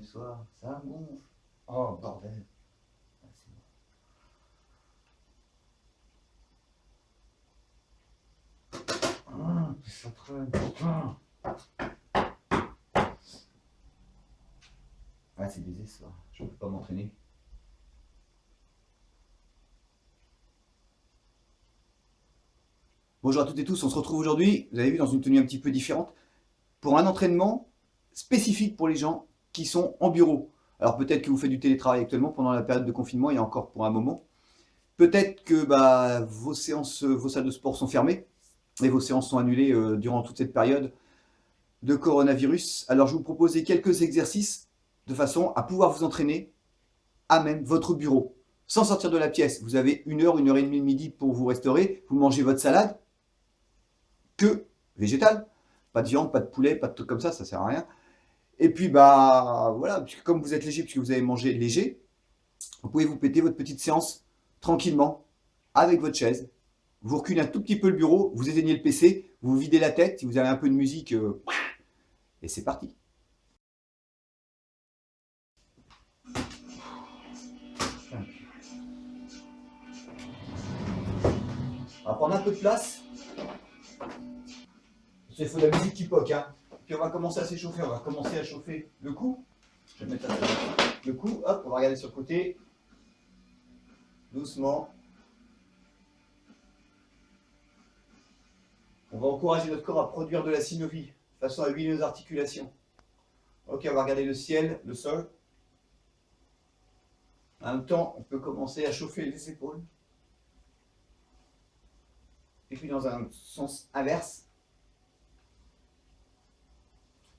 soir, ça gonfle. Oh, bordel. Ah, c'est bon. Ça traîne, putain. Ah, c'est baisé ce soir. Je ne peux pas m'entraîner. Bonjour à toutes et tous, on se retrouve aujourd'hui, vous avez vu, dans une tenue un petit peu différente, pour un entraînement spécifique pour les gens qui sont en bureau. Alors peut-être que vous faites du télétravail actuellement pendant la période de confinement et encore pour un moment. Peut-être que vos séances, vos salles de sport sont fermées et vos séances sont annulées durant toute cette période de coronavirus. Alors je vais vous proposer quelques exercices de façon à pouvoir vous entraîner à même votre bureau, sans sortir de la pièce. Vous avez 1 heure et demie, midi pour vous restaurer, vous mangez votre salade, que végétale, pas de viande, pas de poulet, pas de trucs comme ça sert à rien. Et puis voilà, puisque comme vous êtes léger, puisque vous avez mangé léger, vous pouvez vous péter votre petite séance tranquillement, avec votre chaise. Vous reculez un tout petit peu le bureau, vous éteignez le PC, vous videz la tête, si vous avez un peu de musique, et c'est parti. On va prendre un peu de place. Il faut de la musique qui poque, hein. Puis on va commencer à s'échauffer, on va commencer à chauffer le cou. Je vais mettre le cou, hop, on va regarder sur le côté. Doucement. On va encourager notre corps à produire de la synovie, de façon à huiler nos articulations. Ok, on va regarder le ciel, le sol. En même temps, on peut commencer à chauffer les épaules. Et puis dans un sens inverse.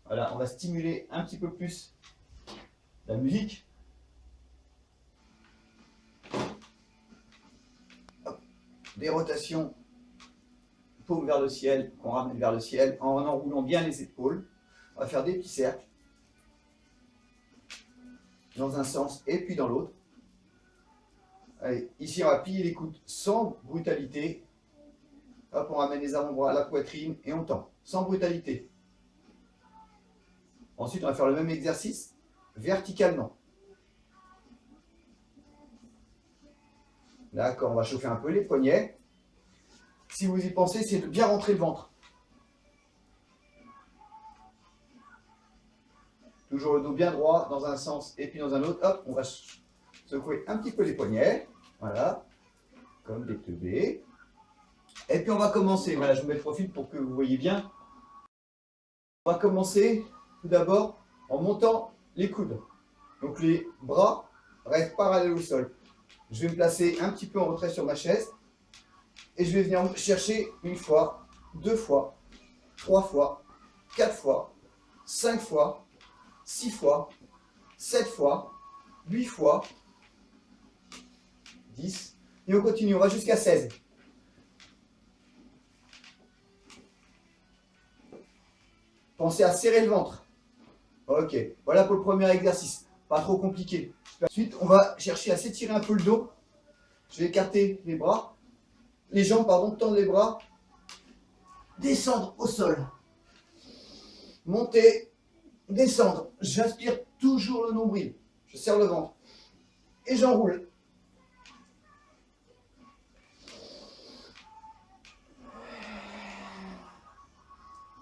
Voilà, on va stimuler un petit peu plus la musique. Hop. Des rotations, paume vers le ciel, qu'on ramène vers le ciel, en enroulant bien les épaules. On va faire des petits cercles. Dans un sens et puis dans l'autre. Allez, ici on va plier les coudes sans brutalité. Hop, on ramène les avant-bras à la poitrine et on tend, sans brutalité. Ensuite, on va faire le même exercice verticalement. D'accord, on va chauffer un peu les poignets. Si vous y pensez, c'est de bien rentrer le ventre. Toujours le dos bien droit dans un sens et puis dans un autre. Hop, on va secouer un petit peu les poignets. Voilà, comme des teubés. Et puis on va commencer. Voilà, je vous mets le profil pour que vous voyez bien. On va commencer tout d'abord en montant les coudes. Donc les bras restent parallèles au sol. Je vais me placer un petit peu en retrait sur ma chaise et je vais venir me chercher 1 fois, 2 fois, 3 fois, 4 fois, 5 fois, 6 fois, 7 fois, 8 fois, 10. Et on continue, on va jusqu'à 16. Pensez à serrer le ventre. Ok, voilà pour le premier exercice. Pas trop compliqué. Ensuite, on va chercher à s'étirer un peu le dos. Je vais écarter les bras. Les jambes, pardon, tendre les bras. Descendre au sol. Monter, descendre. J'inspire toujours le nombril. Je serre le ventre. Et j'enroule.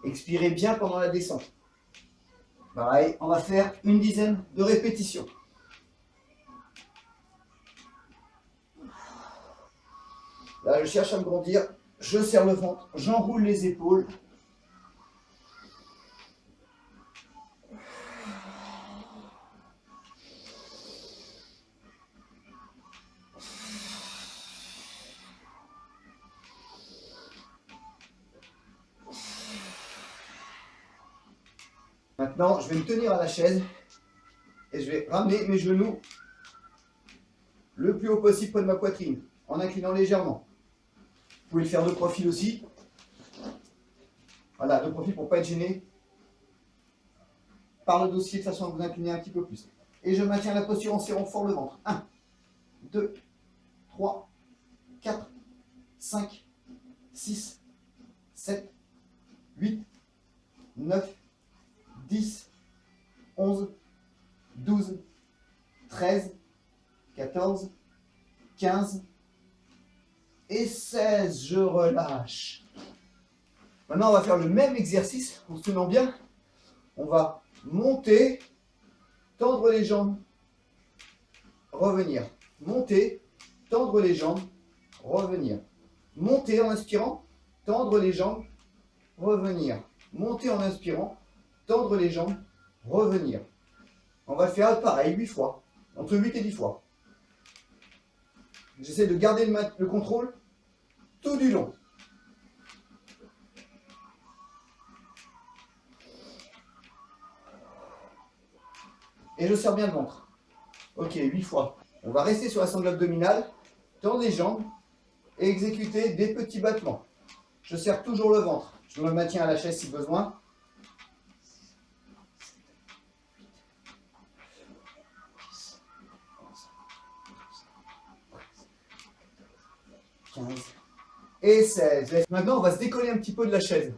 Expirez bien pendant la descente. Pareil, on va faire 10 de répétitions. Là, je cherche à me grandir. Je serre le ventre. J'enroule les épaules. Maintenant, je vais me tenir à la chaise et je vais ramener mes genoux le plus haut possible près de ma poitrine, en inclinant légèrement. Vous pouvez le faire de profil aussi. Voilà, de profil pour ne pas être gêné par le dossier de façon à vous incliner un petit peu plus. Et je maintiens la posture en serrant fort le ventre. 1, 2, 3, 4, 5, 6, 7, 8, 9, 10, 11, 12, 13, 14, 15 et 16. Je relâche. Maintenant, on va faire le même exercice en se tenant bien. On va monter, tendre les jambes, revenir. Monter, tendre les jambes, revenir. Monter en inspirant, tendre les jambes, revenir. Monter en inspirant, tendre les jambes, revenir. On va le faire pareil 8 fois, entre 8 et 10 fois. J'essaie de garder le contrôle tout du long. Et je serre bien le ventre. Ok, 8 fois. On va rester sur la sangle abdominale, tendre les jambes et exécuter des petits battements. Je serre toujours le ventre. Je me maintiens à la chaise si besoin. 15 et 16. Maintenant, on va se décoller un petit peu de la chaise.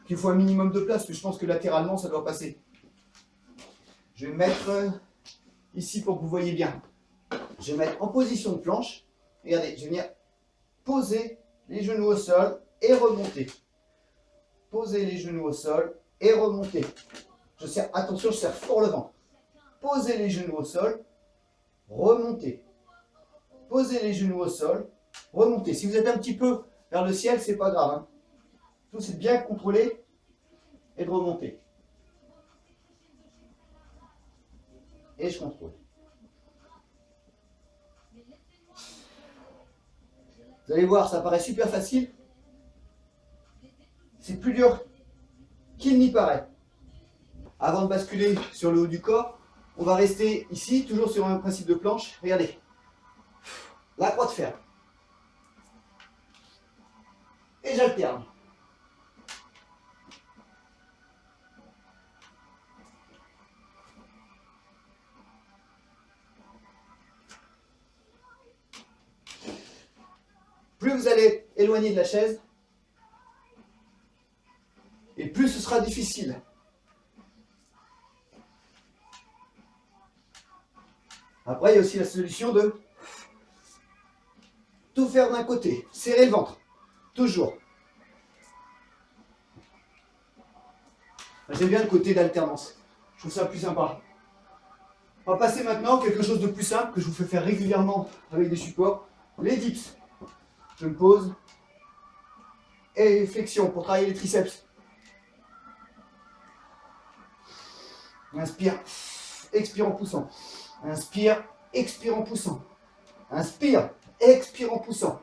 Il faut un minimum de place, parce que je pense que latéralement, ça doit passer. Je vais me mettre ici pour que vous voyez bien. Je vais me mettre en position de planche. Regardez, je vais venir poser les genoux au sol et remonter. Poser les genoux au sol et remonter. Je serre, attention, je serre fort le ventre. Posez les genoux au sol, remontez. Posez les genoux au sol, remontez. Si vous êtes un petit peu vers le ciel, c'est pas grave. Hein. Tout c'est de bien contrôler et de remonter. Et je contrôle. Vous allez voir, ça paraît super facile. C'est plus dur qu'il n'y paraît. Avant de basculer sur le haut du corps, on va rester ici, toujours sur un principe de planche. Regardez. La croix de fer. Et j'alterne. Plus vous allez éloigner de la chaise, et plus ce sera difficile. Après, il y a aussi la solution de tout faire d'un côté. Serrer le ventre. Toujours. J'aime bien le côté d'alternance. Je trouve ça plus sympa. On va passer maintenant à quelque chose de plus simple que je vous fais faire régulièrement avec des supports. Les dips. Je me pose. Et flexion pour travailler les triceps. Inspire. Expire en poussant. Inspire. Expire en poussant. Inspire. Expire en poussant.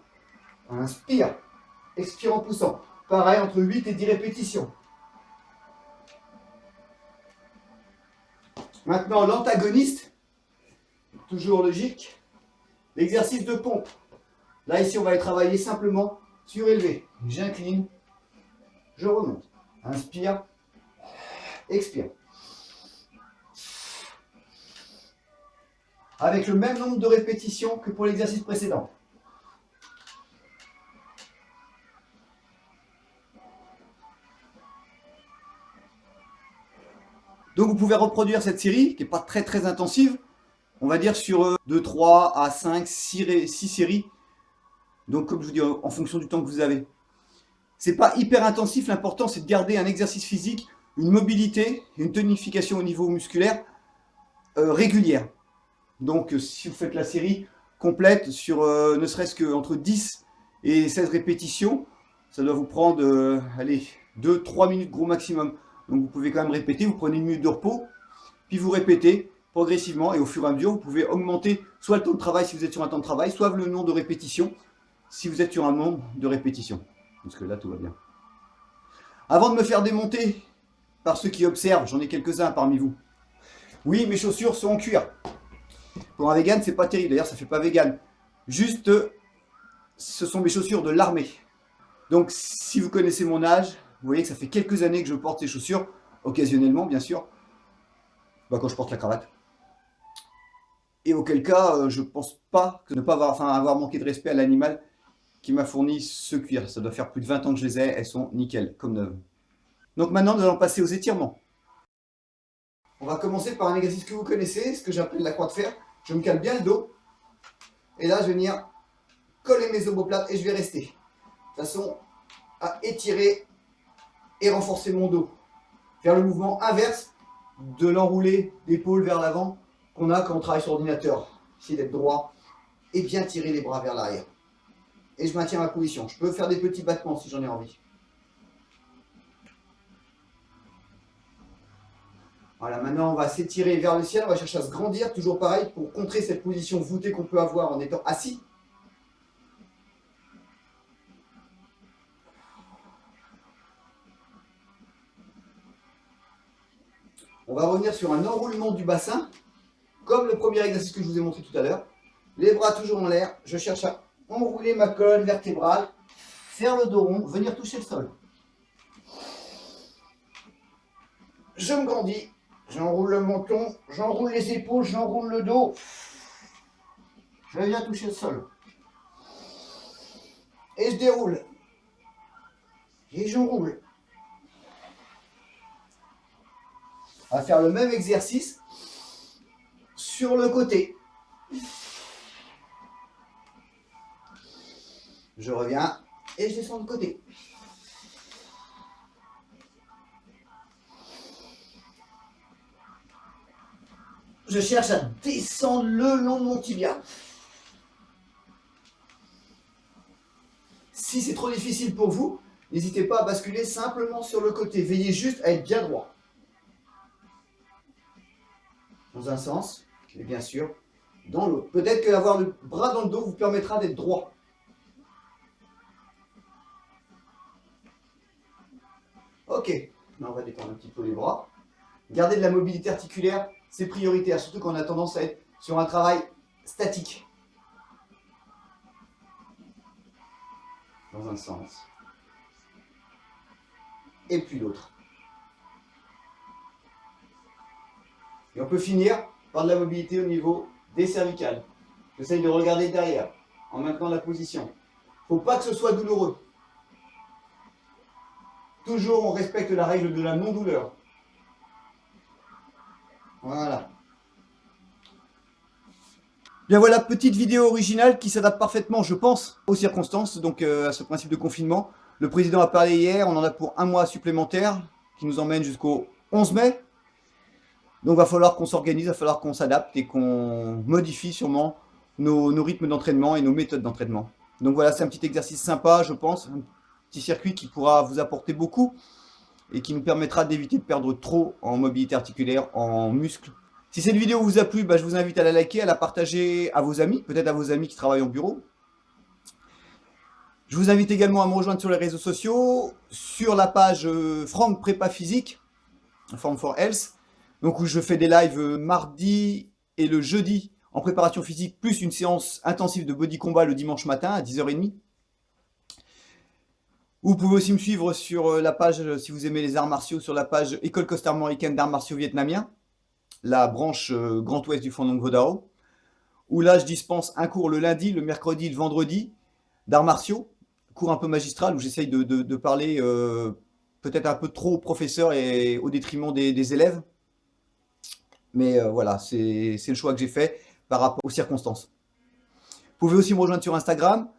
Inspire. Expire en poussant. Pareil, entre 8 et 10 répétitions. Maintenant, l'antagoniste. Toujours logique. L'exercice de pompe. Là, ici, on va aller travailler simplement surélevé. J'incline. Je remonte. Inspire. Expire. Avec le même nombre de répétitions que pour l'exercice précédent. Donc vous pouvez reproduire cette série, qui n'est pas très intensive, on va dire sur de 3 à 5, 6 séries. Donc comme je vous dis, en fonction du temps que vous avez. C'est pas hyper intensif, l'important c'est de garder un exercice physique, une mobilité, une tonification au niveau musculaire régulière. Donc si vous faites la série complète sur ne serait-ce qu'entre 10 et 16 répétitions, ça doit vous prendre allez, 2-3 minutes gros maximum. Donc vous pouvez quand même répéter, vous prenez une minute de repos, puis vous répétez progressivement et au fur et à mesure, vous pouvez augmenter soit le temps de travail si vous êtes sur un temps de travail, soit le nombre de répétitions si vous êtes sur un nombre de répétitions. Parce que là, tout va bien. Avant de me faire démonter par ceux qui observent, j'en ai quelques-uns parmi vous. Oui, mes chaussures sont en cuir. Pour un vegan, c'est pas terrible. D'ailleurs, ça fait pas vegan. Juste, ce sont mes chaussures de l'armée. Donc, si vous connaissez mon âge, vous voyez que ça fait quelques années que je porte ces chaussures, occasionnellement, bien sûr, quand je porte la cravate. Et auquel cas, je pense pas que ne pas avoir manqué de respect à l'animal qui m'a fourni ce cuir. Ça doit faire plus de 20 ans que je les ai, elles sont nickel, comme neuves. Donc maintenant, nous allons passer aux étirements. On va commencer par un exercice que vous connaissez, ce que j'appelle la croix de fer. Je me cale bien le dos. Et là, je vais venir coller mes omoplates et je vais rester. De façon à étirer et renforcer mon dos. Faire le mouvement inverse de l'enroulé d'épaule vers l'avant qu'on a quand on travaille sur ordinateur. Essayer d'être droit et bien tirer les bras vers l'arrière. Et je maintiens ma position. Je peux faire des petits battements si j'en ai envie. Voilà, maintenant on va s'étirer vers le ciel, on va chercher à se grandir, toujours pareil, pour contrer cette position voûtée qu'on peut avoir en étant assis. On va revenir sur un enroulement du bassin, comme le premier exercice que je vous ai montré tout à l'heure. Les bras toujours en l'air, je cherche à enrouler ma colonne vertébrale, faire le dos rond, venir toucher le sol. Je me grandis, j'enroule le menton, j'enroule les épaules, j'enroule le dos. Je viens toucher le sol. Et je déroule. Et j'enroule. On va faire le même exercice sur le côté. Je reviens et je descends de côté. Je cherche à descendre le long de mon tibia. Si c'est trop difficile pour vous, n'hésitez pas à basculer simplement sur le côté. Veillez juste à être bien droit. Dans un sens, et bien sûr, dans l'autre. Peut-être qu'avoir le bras dans le dos vous permettra d'être droit. Ok, maintenant on va détendre un petit peu les bras. Garder de la mobilité articulaire, c'est prioritaire, surtout quand on a tendance à être sur un travail statique. Dans un sens. Et puis l'autre. Et on peut finir par de la mobilité au niveau des cervicales. J'essaye de regarder derrière, en maintenant la position. Il ne faut pas que ce soit douloureux. Toujours on respecte la règle de la non-douleur. Voilà. Bien voilà, petite vidéo originale qui s'adapte parfaitement, je pense, aux circonstances, donc à ce principe de confinement. Le président a parlé hier, on en a pour un mois supplémentaire, qui nous emmène jusqu'au 11 mai. Donc il va falloir qu'on s'organise, il va falloir qu'on s'adapte et qu'on modifie sûrement nos rythmes d'entraînement et nos méthodes d'entraînement. Donc voilà, c'est un petit exercice sympa, je pense, un petit circuit qui pourra vous apporter beaucoup et qui nous permettra d'éviter de perdre trop en mobilité articulaire, en muscles. Si cette vidéo vous a plu, je vous invite à la liker, à la partager à vos amis, peut-être à vos amis qui travaillent en bureau. Je vous invite également à me rejoindre sur les réseaux sociaux, sur la page Franck Prépa Physique, Form for Health, donc où je fais des lives mardi et le jeudi en préparation physique, plus une séance intensive de body combat le dimanche matin à 10h30. Vous pouvez aussi me suivre sur la page, si vous aimez les arts martiaux, sur la page École Costa-Armoricaine d'arts martiaux vietnamiens, la branche Grand Ouest du Falun Gong Dao, où là je dispense un cours le lundi, le mercredi et le vendredi d'arts martiaux, cours un peu magistral où j'essaye de parler peut-être un peu trop aux professeurs et au détriment des élèves. Mais voilà, c'est le choix que j'ai fait par rapport aux circonstances. Vous pouvez aussi me rejoindre sur Instagram,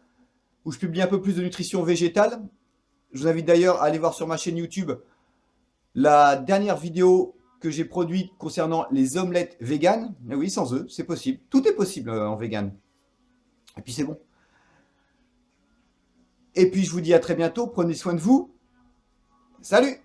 où je publie un peu plus de nutrition végétale. Je vous invite d'ailleurs à aller voir sur ma chaîne YouTube la dernière vidéo que j'ai produite concernant les omelettes véganes. Mais oui, sans œufs, c'est possible. Tout est possible en vegan. Et puis c'est bon. Et puis je vous dis à très bientôt. Prenez soin de vous. Salut!